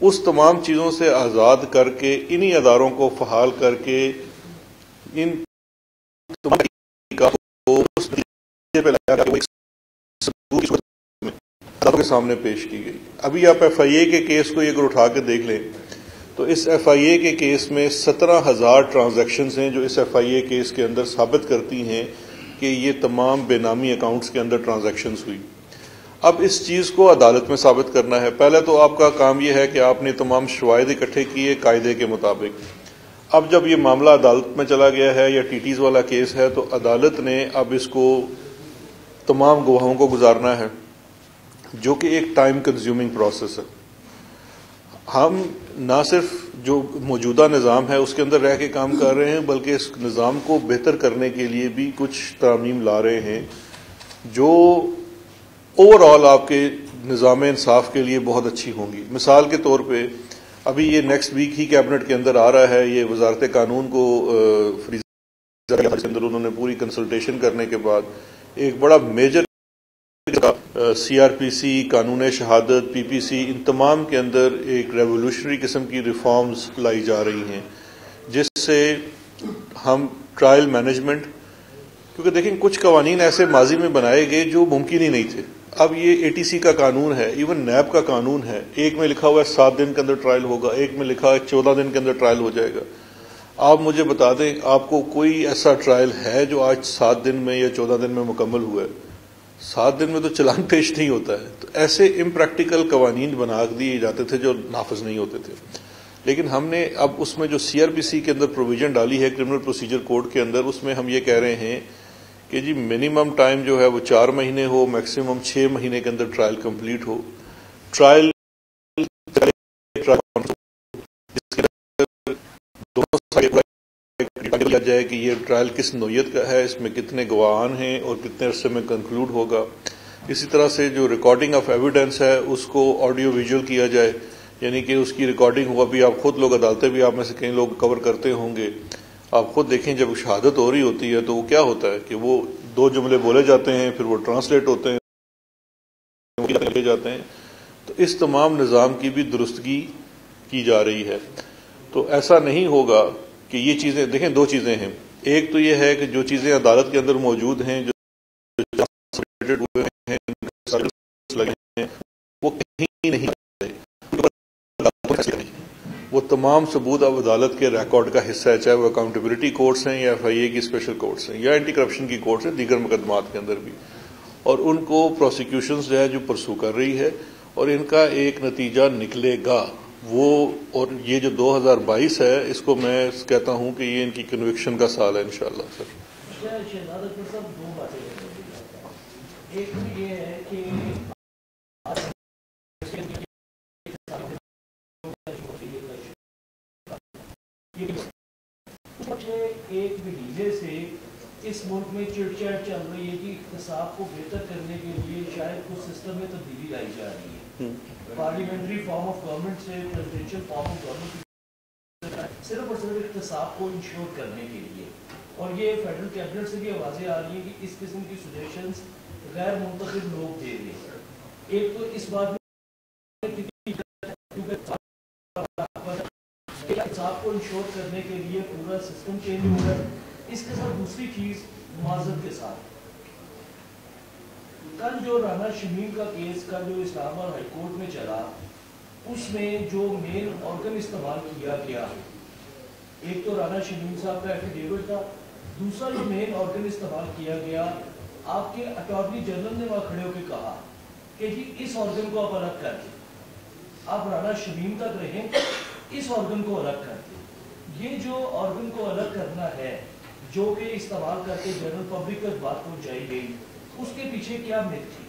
اس تمام چیزوں سے آزاد کر کے انہی اداروں کو فعال کر کے ان کے سامنے پیش کی گئی. ابھی آپ FIA کے کیس کو اگر اٹھا کے دیکھ لیں تو اس FIA کے کیس میں 17,000 ٹرانزیکشنز ہیں جو اس FIA کیس کے اندر ثابت کرتی ہیں کہ یہ تمام بے نامی اکاؤنٹس کے اندر ٹرانزیکشنز ہوئی. اب اس چیز کو عدالت میں ثابت کرنا ہے. پہلے تو آپ کا کام یہ ہے کہ آپ نے تمام شواہد اکٹھے کیے قاعدے کے مطابق. اب جب یہ معاملہ عدالت میں چلا گیا ہے یا ٹی ٹیز والا کیس ہے تو عدالت نے اب اس کو تمام گواہوں کو گزارنا ہے، جو کہ ایک ٹائم کنزیومنگ پروسیس ہے۔ ہم نہ صرف جو موجودہ نظام ہے اس کے اندر رہ کے کام کر رہے ہیں، بلکہ اس نظام کو بہتر کرنے کے لیے بھی کچھ ترامیم لا رہے ہیں جو اوور آل آپ کے نظام انصاف کے لیے بہت اچھی ہوں گی۔ مثال کے طور پہ ابھی یہ نیکسٹ ویک ہی کیبنٹ کے اندر آ رہا ہے، یہ وزارت قانون کو فریزر کے اندر انہوں نے پوری کنسلٹیشن کرنے کے بعد ایک بڑا میجر سی آر پی سی، قانون شہادت، پی پی سی، ان تمام کے اندر ایک ریولیوشنری قسم کی ریفارمز لائی جا رہی ہیں، جس سے ہم ٹرائل مینجمنٹ، کیونکہ دیکھیں کچھ قوانین ایسے ماضی میں بنائے گئے جو ممکن ہی نہیں تھے۔ اب یہ اے ٹی سی کا قانون ہے، ایون نیب کا قانون ہے، ایک میں لکھا ہوا ہے 7 دن کے اندر ٹرائل ہوگا، ایک میں لکھا ہے 14 دن کے اندر ٹرائل ہو جائے گا۔ آپ مجھے بتا دیں آپ کو کوئی ایسا ٹرائل ہے جو آج 7 دن میں یا 14 دن میں مکمل ہوا ہے؟ 7 دن میں تو چلان پیش نہیں ہوتا ہے۔ تو ایسے امپریکٹیکل قوانین بنا دیے جاتے تھے جو نافذ نہیں ہوتے تھے، لیکن ہم نے اب اس میں جو سی آر پی سی کے اندر پروویژن ڈالی ہے کرمنل پروسیجر کوڈ کے اندر، اس میں ہم یہ کہہ رہے ہیں کہ جی منیمم ٹائم جو ہے وہ 4 مہینے ہو، میکسیمم 6 مہینے کے اندر ٹرائل کمپلیٹ ہو۔ ٹرائل دیا جائے کہ یہ ٹرائل کس نوعیت کا ہے، اس میں کتنے گواہان ہیں اور کتنے عرصے میں کنکلوڈ ہوگا۔ اسی طرح سے جو ریکارڈنگ آف ایویڈنس ہے اس کو آڈیو ویژول کیا جائے، یعنی کہ اس کی ریکارڈنگ ہوا بھی، آپ خود لوگ عدالتیں بھی آپ میں سے کئی لوگ کور کرتے ہوں گے، آپ خود دیکھیں جب شہادت ہو رہی ہوتی ہے تو وہ کیا ہوتا ہے کہ وہ 2 جملے بولے جاتے ہیں، پھر وہ ٹرانسلیٹ ہوتے ہیں جاتے ہیں۔ تو اس تمام نظام کی بھی درستگی کی جا رہی ہے۔ تو ایسا نہیں ہوگا کہ یہ چیزیں، دیکھیں 2 چیزیں ہیں، ایک تو یہ ہے کہ جو چیزیں عدالت کے اندر موجود ہیں جو لگے ہیں وہ کہیں نہیں، وہ تمام ثبوت اب عدالت کے ریکارڈ کا حصہ ہے، چاہے وہ اکاؤنٹیبلٹی کورٹس ہیں یا ایف آئی اے کی اسپیشل کورٹس ہیں یا اینٹی کرپشن کی کورٹس ہیں، دیگر مقدمات کے اندر بھی، اور ان کو پروسیکیوشنز جو ہے جو پرسو کر رہی ہے اور ان کا ایک نتیجہ نکلے گا وہ، اور یہ جو 2022 ہے اس کو میں کہتا ہوں کہ یہ ان کی کنوکشن کا سال ہے انشاءاللہ۔ سر شہزاد اکبر صاحب 2 باتیں ہیں، ایک یہ ہے کہ ایک مہینے سے اس ملک میں چڑ چاٹ چل رہی ہے کہ اقتصاد کو بہتر کرنے کے لیے شاید کچھ سسٹم میں تبدیلی لائی جا رہی ہے، پارلیمنٹری فارم آف گورنمنٹ سے پریزیڈنشیل فارم آف گورنمنٹ، صرف اور صرف اقتصاد کو انشور کرنے کے لیے، اور یہ فیڈرل کیبنٹ سے بھی آوازیں آ رہی ہیں کہ اس قسم کی سجیشنز غیر منتخب لوگ دے رہے ہیں۔ ایک تو اس بات میں اقتصاد کو انشور کرنے کے لیے پورا سسٹم چینج ہو رہا ہے، اس کے ساتھ دوسری چیز معذرت کے ساتھ کل جو رانا شمیم کا کیس کا جو اسلام آباد ہائی کورٹ میں چلا، اس میں جو مین آرگن استعمال کیا گیا، ایک تو رانا شمیم صاحب کا ایفیڈیوٹ تھا، دوسرا جو مین آرگن استعمال کیا گیا، آپ کے اٹارنی جنرل نے وہاں کھڑے ہو کے کہا کہ جی اس آرگن کو آپ الگ کر دیں، آپ رانا شمیم تک رہیں، اس آرگن کو الگ کر دیں۔ یہ جو آرگن کو الگ کرنا ہے جو کہ استعمال کر کے جنرل پبلک تک بات پہنچائی گئی، اس کے پیچھے کیا میتھ تھی؟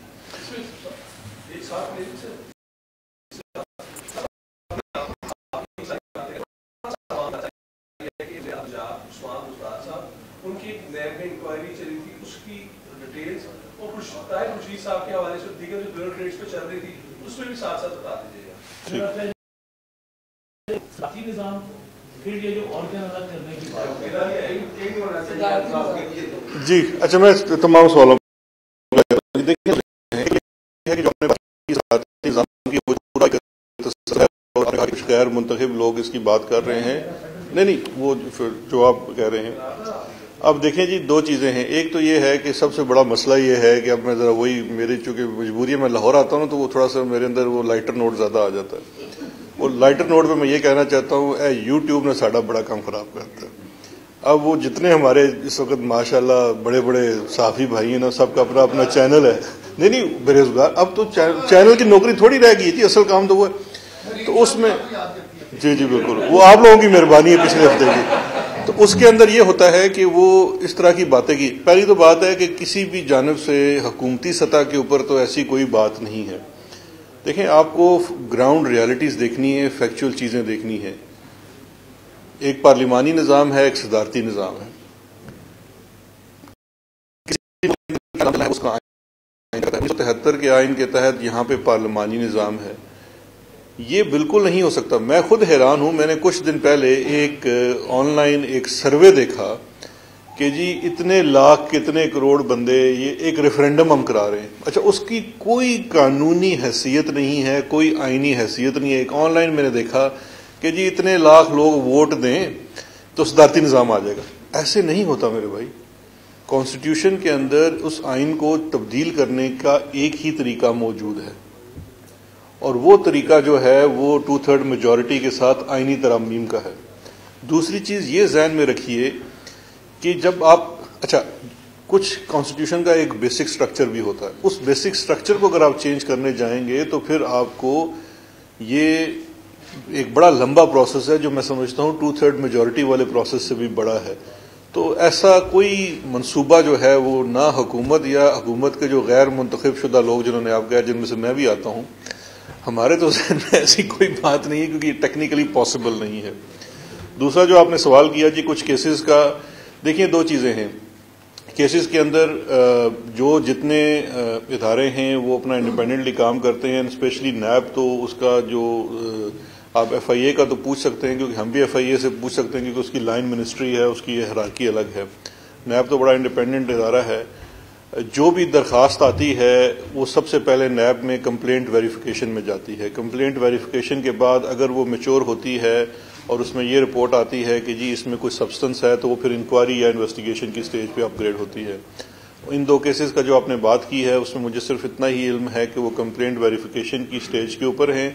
ان کی نیب میں انکوائری چلی تھی، اس کی ڈیٹیلز اور کچھ طاہر خورشید صاحب کے حوالے سے دیگر جو بیورو ٹریڈز پہ چل رہی تھی اس میں بھی ساتھ ساتھ بتا دیجیے گا۔ نظام پھر یہ جو آرگن الگ کرنے کی بات جی اچھا، میں تمام سوالوں غیر منتخب لوگ اس کی بات کر رہے ہیں، نہیں وہ جو آپ کہہ رہے ہیں۔ اب دیکھیں جی 2 چیزیں ہیں، ایک تو یہ ہے کہ سب سے بڑا مسئلہ یہ ہے کہ اب میں ذرا وہی میری چونکہ مجبوری ہے، میں لاہور آتا ہوں تو وہ تھوڑا سا میرے اندر وہ لائٹر نوٹ زیادہ آ جاتا ہے۔ وہ لائٹر نوٹ پہ میں یہ کہنا چاہتا ہوں یوٹیوب نے ساڑھا بڑا کام خراب کرتا ہے۔ اب وہ جتنے ہمارے اس وقت ماشاءاللہ بڑے بڑے صحافی بھائی ہیں نا، سب کا اپنا اپنا چینل ہے، نہیں بے روزگار، اب تو چینل کی نوکری تھوڑی رہ گئی تھی، اصل کام تو وہ ہے۔ تو اس میں جی جی بالکل، وہ آپ لوگوں کی مہربانی ہے پچھلے ہفتے کی. تو اس کے اندر یہ ہوتا ہے کہ وہ اس طرح کی باتیں کی. پہلی تو بات ہے کہ کسی بھی جانب سے حکومتی سطح کے اوپر تو ایسی کوئی بات نہیں ہے. دیکھیں، آپ کو گراؤنڈ ریالٹیز دیکھنی ہے، فیکچوئل چیزیں دیکھنی ہے. ایک پارلیمانی نظام ہے، ایک صدارتی نظام ہے. اس کا 1973 کے آئین کے تحت یہاں پہ پارلیمانی نظام ہے. یہ بالکل نہیں ہو سکتا. میں خود حیران ہوں. میں نے کچھ دن پہلے ایک آن لائن ایک سروے دیکھا کہ جی اتنے لاکھ کتنے کروڑ بندے یہ ایک ریفرینڈم ہم کرا رہے ہیں. اچھا، اس کی کوئی قانونی حیثیت نہیں ہے، کوئی آئینی حیثیت نہیں ہے. ایک آن لائن میں نے دیکھا کہ جی اتنے لاکھ لوگ ووٹ دیں تو صدارتی نظام آ جائے گا. ایسے نہیں ہوتا میرے بھائی. کانسٹیٹیوشن کے اندر اس آئین کو تبدیل کرنے کا ایک ہی طریقہ موجود ہے، اور وہ طریقہ جو ہے وہ 2/3 میجورٹی کے ساتھ آئینی ترامیم کا ہے. دوسری چیز یہ ذہن میں رکھیے کہ جب آپ کچھ کانسٹیٹیوشن کا ایک بیسک سٹرکچر بھی ہوتا ہے. اس بیسک سٹرکچر کو اگر آپ چینج کرنے جائیں گے تو پھر آپ کو یہ ایک بڑا لمبا پروسیس ہے، جو میں سمجھتا ہوں 2/3 میجورٹی والے پروسیس سے بھی بڑا ہے. تو ایسا کوئی منصوبہ جو ہے وہ نہ حکومت یا حکومت کے جو غیر منتخب شدہ لوگ جنہوں نے آپ کہا، جن میں سے میں بھی آتا ہوں، ہمارے تو ذہن میں ایسی کوئی بات نہیں ہے، کیونکہ یہ ٹیکنیکلی پاسبل نہیں ہے. دوسرا جو آپ نے سوال کیا جی کچھ کیسز کا، دیکھیں دو چیزیں ہیں. کیسز کے اندر جو جتنے ادارے ہیں وہ اپنا انڈیپینڈنٹلی کام کرتے ہیں، اسپیشلی نیب. تو اس کا جو آپ ایف آئی اے کا تو پوچھ سکتے ہیں، کیونکہ ہم بھی ایف آئی اے سے پوچھ سکتے ہیں، کیونکہ اس کی لائن منسٹری ہے، اس کی ہیرارکی الگ ہے. نیب تو بڑا انڈیپینڈنٹ ادارہ ہے. جو بھی درخواست آتی ہے وہ سب سے پہلے نیب میں کمپلینٹ ویریفیکیشن میں جاتی ہے. کمپلینٹ ویریفیکیشن کے بعد اگر وہ میچور ہوتی ہے اور اس میں یہ رپورٹ آتی ہے کہ جی اس میں کوئی سبسٹنس ہے، تو وہ پھر انکوائری یا انویسٹیگیشن کی سٹیج پہ اپ گریڈ ہوتی ہے. ان دو کیسز کا جو آپ نے بات کی ہے اس میں مجھے صرف اتنا ہی علم ہے کہ وہ کمپلینٹ ویریفیکیشن کی سٹیج کے اوپر ہیں.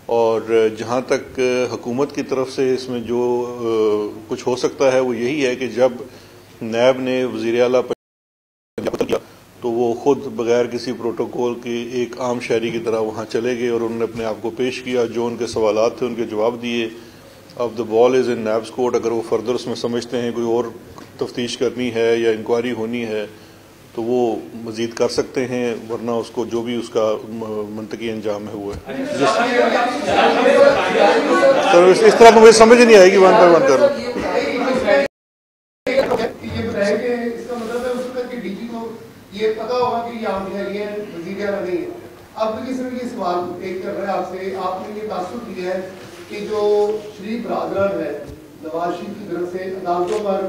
اور جہاں تک حکومت کی طرف سے اس میں جو کچھ ہو سکتا ہے وہ یہی ہے کہ جب نیب نے وزیر اعلیٰ تو وہ خود بغیر کسی پروٹوکول کی ایک عام شہری کی طرح وہاں چلے گئے اور انہوں نے اپنے آپ کو پیش کیا. جو ان کے سوالات تھے ان کے جواب دیے. اب دا بال از ان نیبز کورٹ. اگر وہ فردر اس میں سمجھتے ہیں کوئی اور تفتیش کرنی ہے یا انکوائری ہونی ہے تو وہ مزید کر سکتے ہیں، ورنہ اس کو جو بھی اس کا منطقی انجام ہے وہ ہے. اس طرح مجھے سمجھ نہیں آئے گی. 1 by 1 کر لوں. یہ پتا ہوگا کہ یہ عام شہری ہے، وزیر اعلیٰ نہیں ہے. اب یہ سوال ایک کر رہا ہے آپ سے. آپ نے یہ تاثر دیا ہے کہ جو شریف برادران ہے نواز شریف کی طرف سے عدالتوں پر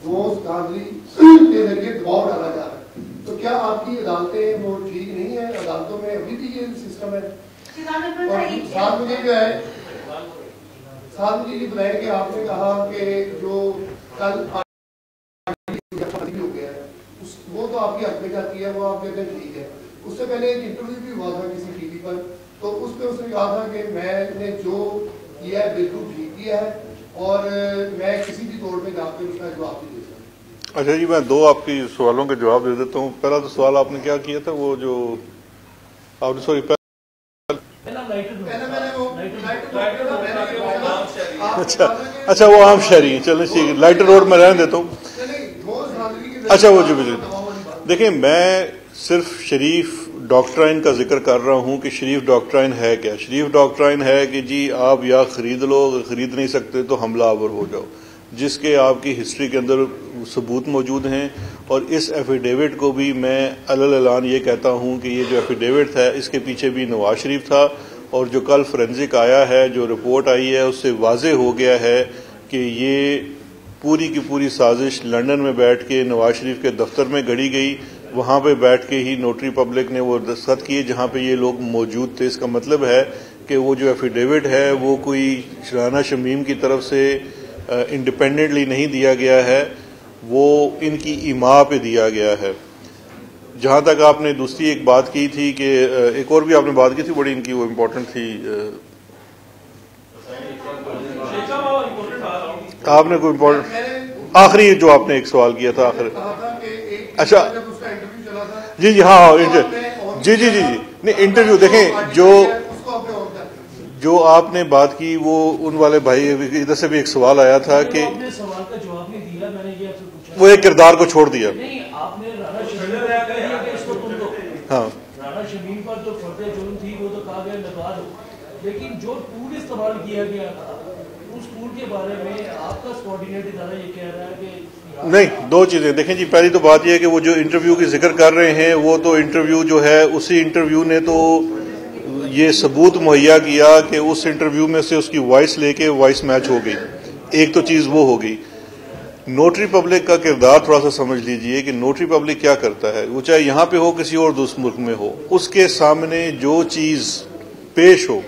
روز دھاندلی کے ذریعے دباؤ ڈالا جا رہا ہے. تو کیا آپ کی عدالتیں وہ ٹھیک نہیں ہیں؟ عدالتوں میں ابھی بھی یہ سسٹم ہے. اور ساتھ مجھے جو ہے مجھے یہ بتائیں کہ آپ نے کہا کہ جو کل ہو گیا ہے وہ تو آپ کی حق میں جاتی ہے، وہ آپ کہتے ہیں ٹھیک ہے. اس سے پہلے ایک انٹرویو بھی ہوا تھا کسی ٹی وی پر، تو اس پہ اس نے کہا تھا کہ میں نے جو کیا ہے بالکل ٹھیک کیا ہے اور میں کسی بھی طور پہ جا کے اس کا جواب نہیں دے سکتا. اچھا جی، میں دو آپ کی سوالوں کے جواب دے دیتا ہوں. پہلا تو سوال آپ نے کیا کیا تھا، وہ جو آپ نے سوری اچھا وہ عام شہری ہیں. چلیں ٹھیک ہے، لائٹر روڈ میں رہنے دیتا ہوں. اچھا وہ جو دیکھیں، میں صرف شریف ڈاکٹرائن کا ذکر کر رہا ہوں کہ شریف ڈاکٹرائن ہے کیا. شریف ڈاکٹرائن ہے کہ جی آپ یا خرید لو، اگر خرید نہیں سکتے تو حملہ آور ہو جاؤ، جس کے آپ کی ہسٹری کے اندر ثبوت موجود ہیں. اور اس ایفیڈیوٹ کو بھی میں اعلان یہ کہتا ہوں کہ یہ جو ایفیڈیوٹ ہے اس کے پیچھے بھی نواز شریف تھا. اور جو کل فورینزک آیا ہے، جو رپورٹ آئی ہے، اس سے واضح ہو گیا ہے کہ یہ پوری کی پوری سازش لندن میں بیٹھ کے نواز شریف کے دفتر میں گھڑی گئی. وہاں پہ بیٹھ کے ہی نوٹری پبلک نے وہ دستخط کیے جہاں پہ یہ لوگ موجود تھے. اس کا مطلب ہے کہ وہ جو ایفیڈیوٹ ہے وہ کوئی شرانہ شمیم کی طرف سے انڈیپینڈنٹلی نہیں دیا گیا ہے، وہ ان کی ایما پہ دیا گیا ہے. جہاں تک آپ نے دوسری ایک بات کی تھی کہ ایک اور بھی آپ نے بات کی تھی بڑی ان کی، وہ امپورٹنٹ تھی. آپ نے کوئی امپورٹنٹ آخری جو آپ نے ایک سوال کیا تھا آخر. اچھا جی جی ہاں جی جی جی جی نہیں انٹرویو دیکھیں جو جو آپ نے بات کی وہ ان والے بھائی ادھر سے بھی ایک سوال آیا تھا کہ آپ نے سوال کا جواب نہیں دیا. میں نے یہ آپ سے پوچھا وہ ایک کردار کو چھوڑ دیا. نہیں, آپ نے رانا شمیم پر کہا کہ اس کو تم دو. ہاں, رانا شمیم پر جو فرد جرم تھی وہ تو کہا گیا لگا دو, لیکن جو ٹول استعمال کیا گیا تھا اس ٹول کے بارے میں آپ کا کوآرڈینیٹ ادارہ یہ کہہ رہا ہے کہ نہیں, دو چیزیں دیکھیں جی. پہلی تو بات یہ ہے کہ وہ جو انٹرویو کی ذکر کر رہے ہیں وہ تو انٹرویو جو ہے اسی انٹرویو نے تو یہ ثبوت مہیا کیا کہ اس انٹرویو میں سے اس کی وائس لے کے وائس میچ ہو گئی. ایک تو چیز وہ ہوگی. نوٹری پبلک کا کردار تھوڑا سا سمجھ لیجئے کہ نوٹری پبلک کیا کرتا ہے. وہ چاہے یہاں پہ ہو کسی اور دوسرے ملک میں ہو, اس کے سامنے جو چیز پیش ہو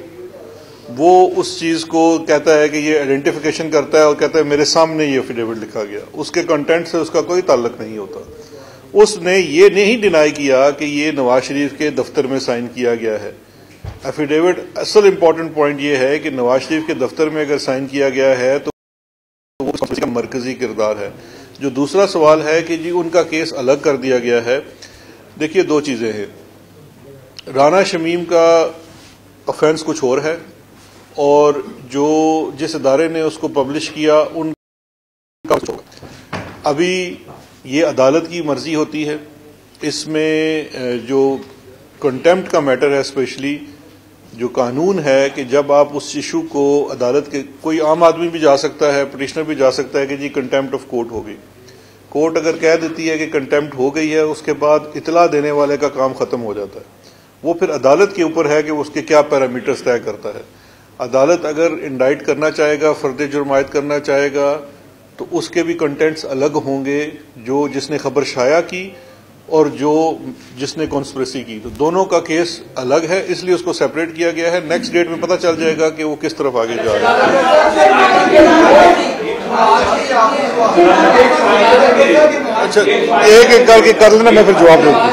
وہ اس چیز کو کہتا ہے کہ یہ آئیڈینٹیفیکیشن کرتا ہے اور کہتا ہے میرے سامنے یہ ایفیڈیوٹ لکھا گیا. اس کے کنٹینٹ سے اس کا کوئی تعلق نہیں ہوتا. اس نے یہ نہیں ڈینائی کیا کہ یہ نواز شریف کے دفتر میں سائن کیا گیا ہے. ایفیڈیوٹ اصل امپورٹنٹ پوائنٹ یہ ہے کہ نواز شریف کے دفتر میں اگر سائن کیا گیا ہے تو وہ اس کا مرکزی کردار ہے. جو دوسرا سوال ہے کہ جی ان کا کیس الگ کر دیا گیا ہے, دیکھیے دو چیزیں ہیں. رانا شمیم کا افینس کچھ اور ہے اور جو جس ادارے نے اس کو پبلش کیا ان کا ابھی یہ عدالت کی مرضی ہوتی ہے. اس میں جو کنٹیمپٹ کا میٹر ہے, اسپیشلی جو قانون ہے کہ جب آپ اس ایشو کو عدالت کے, کوئی عام آدمی بھی جا سکتا ہے, پٹیشنر بھی جا سکتا ہے کہ جی کنٹیمپٹ آف کورٹ ہوگی. کورٹ اگر کہہ دیتی ہے کہ کنٹیمپٹ ہو گئی ہے, اس کے بعد اطلاع دینے والے کا کام ختم ہو جاتا ہے. وہ پھر عدالت کے اوپر ہے کہ اس کے کیا پیرامیٹرز طے کرتا ہے. عدالت اگر انڈائٹ کرنا چاہے گا, فرد جرم عائد کرنا چاہے گا, تو اس کے بھی کنٹینٹس الگ ہوں گے, جو جس نے خبر شائع کی اور جس نے کانسپریسی کی. تو دونوں کا کیس الگ ہے, اس لیے اس کو سیپریٹ کیا گیا ہے. نیکسٹ ڈیٹ میں پتہ چل جائے گا کہ وہ کس طرف آگے جا رہا ہے. اچھا, ایک ایک کر کے کر لینا, میں پھر جواب دوں گا.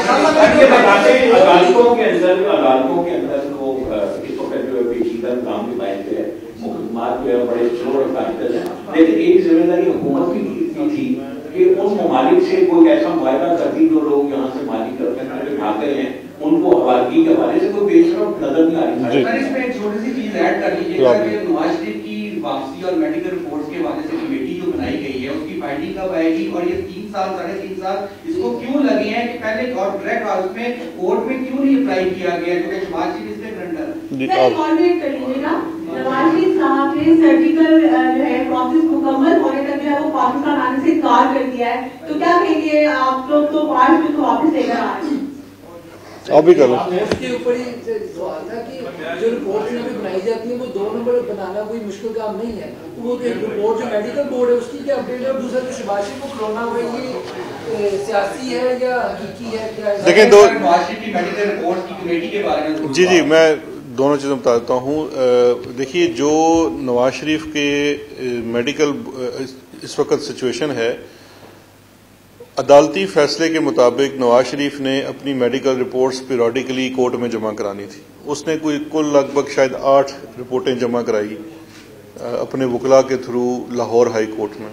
لیکن ایک ذمہ داری حکومت کی تھی کہ ان ممالک سے کوئی ایسا معاہدہ کرتی جو لوگ یہاں سے مالی کرتے بھاگے ہیں ان کو حوالگی کے حوالے سے کوئی پیش رفت نظر نہیں آ رہی. سر اس میں ایک چھوٹی سی چیز ایڈ کر لیجیے گا کہ نواز شریف کی واپسی اور میڈیکل رپورٹس کے حوالے سے کمیٹی جو بنائی گئی ہے اس کی فائنڈنگ کب آئے گی, اور یہ 3 سال 3.5 سال اس کو کیوں لگے ہیں کہ پہلے اور ڈائریکٹ ہاؤس میں کورٹ میں کیوں نہیں اپلائی کیا گیا, کیونکہ نواز شریف اس کے گرنٹر کر لیجیے گا. نواز شریف صاحب نے سرجیکل جو ہے پروسیس مکمل ہونے تک جو ہے وہ پاکستان آنے سے انکار کر دیا ہے, تو کیا کہیں گے آپ لوگ تو پارٹ میں تو واپس لے کر آ رہے ہیں. آپ بھی کرو. اس کے اوپر ہی سوال تھا کہ جو رپورٹ یہاں پہ بنائی جاتی ہے وہ 2 نمبر بنانا کوئی مشکل کام نہیں ہے. وہ رپورٹ جو میڈیکل بورڈ ہے اس کی کیا اپڈیٹ ہے, اور دوسرا جو شہباز شریف کو کرونا ہوا ہے یہ سیاسی ہے یا حقیقی ہے, کیا ہے؟ دیکھیں دو نواز شریف کی میڈیکل رپورٹ کی کمیٹی کے بارے میں جی میں دونوں چیزیں بتا دیتا ہوں. دیکھیے جو نواز شریف کے میڈیکل اس وقت سچویشن ہے, عدالتی فیصلے کے مطابق نواز شریف نے اپنی میڈیکل رپورٹس پیریوڈیکلی کورٹ میں جمع کرانی تھی. اس نے کل لگ بھگ شاید 8 رپورٹیں جمع کرائی اپنے وکلاء کے تھرو لاہور ہائی کورٹ میں.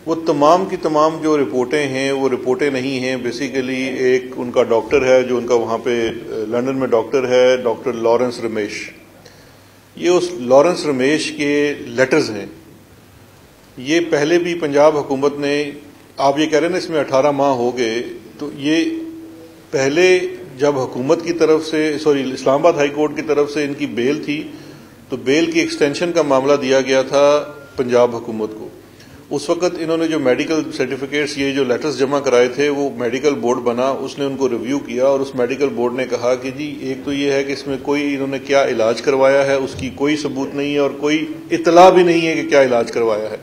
وہ تمام کی تمام جو رپورٹیں ہیں وہ رپورٹیں نہیں ہیں. بیسیکلی ایک ان کا ڈاکٹر ہے جو ان کا وہاں پہ لندن میں ڈاکٹر ہے, ڈاکٹر لارنس رمیش. یہ اس لارنس رمیش کے لیٹرز ہیں. یہ پہلے بھی پنجاب حکومت نے, آپ یہ کہہ رہے ہیں نا اس میں 18 ماہ ہو گئے, تو یہ پہلے جب حکومت کی طرف سے اسلام آباد ہائی کورٹ کی طرف سے ان کی بیل تھی تو بیل کی ایکسٹینشن کا معاملہ دیا گیا تھا پنجاب حکومت کو. اس وقت انہوں نے جو میڈیکل سرٹیفکیٹس, یہ جو لیٹرز جمع کرائے تھے, وہ میڈیکل بورڈ بنا, اس نے ان کو ریویو کیا اور اس میڈیکل بورڈ نے کہا کہ جی ایک تو یہ ہے کہ اس میں کوئی انہوں نے کیا علاج کروایا ہے اس کی کوئی ثبوت نہیں ہے اور کوئی اطلاع بھی نہیں ہے کہ کیا علاج کروایا ہے,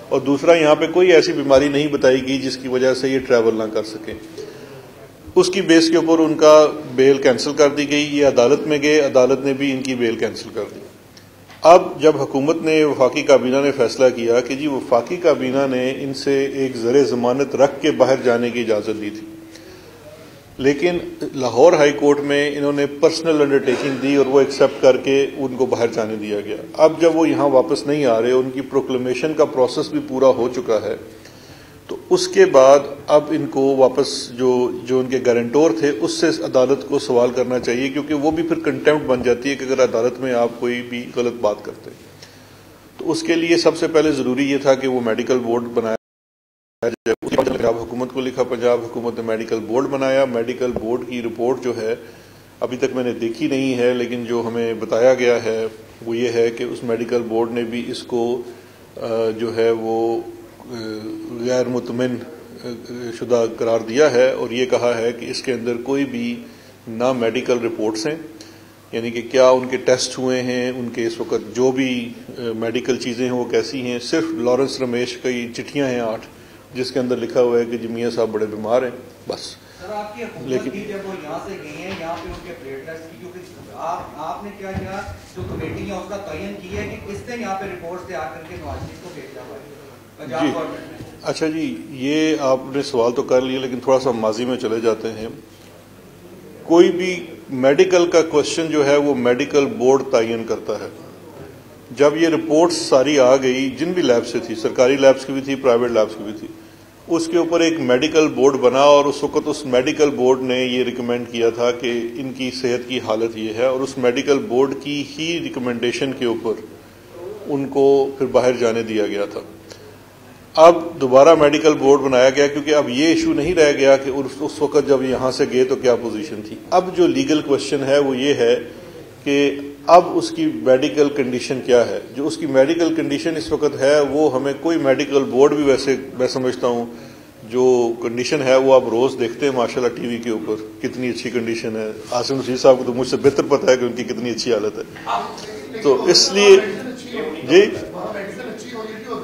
اور دوسرا یہاں پہ کوئی ایسی بیماری نہیں بتائی گئی جس کی وجہ سے یہ ٹریول نہ کر سکیں. اس کی بیس کے اوپر ان کا بیل کینسل کر دی گئی. یہ عدالت میں گئے, عدالت نے بھی ان کی بیل کینسل کر دی. اب جب حکومت نے, وفاقی کابینہ نے فیصلہ کیا کہ جی وفاقی کابینہ نے ان سے ایک زر ضمانت رکھ کے باہر جانے کی اجازت دی تھی, لیکن لاہور ہائی کورٹ میں انہوں نے پرسنل انڈرٹیکنگ دی اور وہ ایکسیپٹ کر کے ان کو باہر جانے دیا گیا. اب جب وہ یہاں واپس نہیں آ رہے, ان کی پروکلیمیشن کا پروسیس بھی پورا ہو چکا ہے, تو اس کے بعد اب ان کو واپس جو ان کے گارنٹور تھے اس سے عدالت کو سوال کرنا چاہیے، کیونکہ وہ بھی پھر کنٹیمپٹ بن جاتی ہے کہ اگر عدالت میں آپ کوئی بھی غلط بات کرتے ہیں۔ تو اس کے لیے سب سے پہلے ضروری یہ تھا کہ وہ میڈیکل بورڈ بنایا جائے۔ پنجاب حکومت کو لکھا، پنجاب حکومت نے میڈیکل بورڈ بنایا۔ میڈیکل بورڈ کی رپورٹ جو ہے ابھی تک میں نے دیکھی نہیں ہے، لیکن جو ہمیں بتایا گیا ہے وہ یہ ہے کہ اس میڈیکل بورڈ نے بھی اس کو جو ہے وہ غیر مطمئن شدہ قرار دیا ہے، اور یہ کہا ہے کہ اس کے اندر کوئی بھی نہ میڈیکل رپورٹس ہیں، یعنی کہ کیا ان کے ٹیسٹ ہوئے ہیں، ان کے اس وقت جو بھی میڈیکل چیزیں ہیں وہ کیسی ہیں۔ صرف لارنس رمیش کی چٹھیاں ہیں 8 جس کے اندر لکھا ہوا ہے کہ جی میاں صاحب بڑے بیمار ہیں، بس۔ سر آپ کی حکومت کی جب وہ یہاں سے گئی ہیں، یہاں پہ ان کے پلیٹلیٹس کی، کیونکہ آپ نے کیا کیا جو کمیٹی ہے اس کا تعین کی ہے کہ کس نے یہاں پہ رپورٹس تیار کر کے نواز شریف کو بھیجا ہوا ہے پنجاب گورنمنٹ نے؟ اچھا جی، یہ آپ نے سوال تو کر لیا، لیکن تھوڑا سا ماضی میں چلے جاتے ہیں۔ کوئی بھی میڈیکل کا کوشچن جو ہے وہ میڈیکل بورڈ تعین کرتا ہے۔ جب یہ رپورٹس ساری آ گئی جن بھی لیب سے تھی، سرکاری لیبس کی بھی تھی، پرائیویٹ لیبس کی بھی تھی، اس کے اوپر ایک میڈیکل بورڈ بنا، اور اس وقت اس میڈیکل بورڈ نے یہ ریکمینڈ کیا تھا کہ ان کی صحت کی حالت یہ ہے، اور اس میڈیکل بورڈ کی ہی ریکمینڈیشن کے اوپر ان کو پھر باہر جانے دیا گیا تھا۔ اب دوبارہ میڈیکل بورڈ بنایا گیا، کیونکہ اب یہ ایشو نہیں رہ گیا کہ اس وقت جب یہاں سے گئے تو کیا پوزیشن تھی۔ اب جو لیگل کوشچن ہے وہ یہ ہے کہ اب اس کی میڈیکل کنڈیشن کیا ہے۔ جو اس کی میڈیکل کنڈیشن اس وقت ہے وہ ہمیں کوئی میڈیکل بورڈ بھی ویسے میں سمجھتا ہوں جو کنڈیشن ہے وہ آپ روز دیکھتے ہیں ماشاءاللہ ٹی وی کے اوپر کتنی اچھی کنڈیشن ہے۔ عاصم رشید صاحب کو تو مجھ سے بہتر پتہ ہے کہ ان کی کتنی اچھی حالت ہے، تو اس لیے جی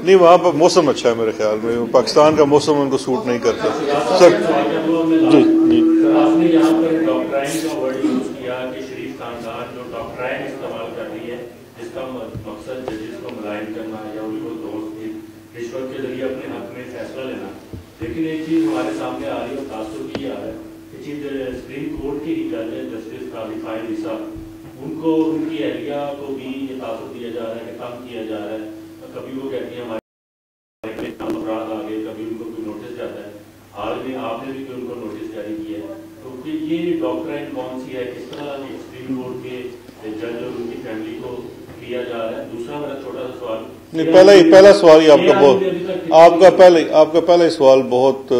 نہیں، وہاں پر موسم اچھا ہے میرے خیال میں، پاکستان کا موسم ان کو سوٹ نہیں کرتا۔ سر جی جی آپ نے یہاں پر ڈاکٹرائن کا ورڈ یوز کیا کہ شریف خاندان جو ڈاکٹرائن استعمال کر رہی ہے، جس کا مقصد ججز کو ملائن کرنا یا ان کو دوست رشوت کے ذریعے اپنے حق میں فیصلہ لینا۔ لیکن ایک چیز ہمارے سامنے آ رہی ہے اور تاثر بھی آ رہا ہے کہ چیز سپریم کورٹ کی ہی جج ہے جسٹس قاضی فائز عیسیٰ، ان کو ان کی اہلیہ کو بھی یہ تاثر دیا جا رہا ہے کہ کم کیا جا رہا ہے۔ کبھی وہ کہتی ہیں ہمارے افراد آگے، کبھی ان کو کوئی نوٹس جاتا ہے، حال میں آپ نے بھی ان کو نوٹس جاری کیا ہے۔ تو یہ ڈاکٹرائن کون سی ہے، کس طرح سپریم کورٹ کے جج اور ان کی فیملی کو کیا جا رہا ہے؟ دوسرا میرا چھوٹا سا سوال نہیں، پہلا سوال ہی آپ کا پہلا سوال بہت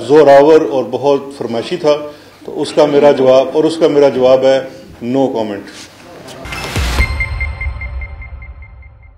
زوراور اور بہت فرمائشی تھا، تو اس کا میرا جواب ہے نو کامنٹ۔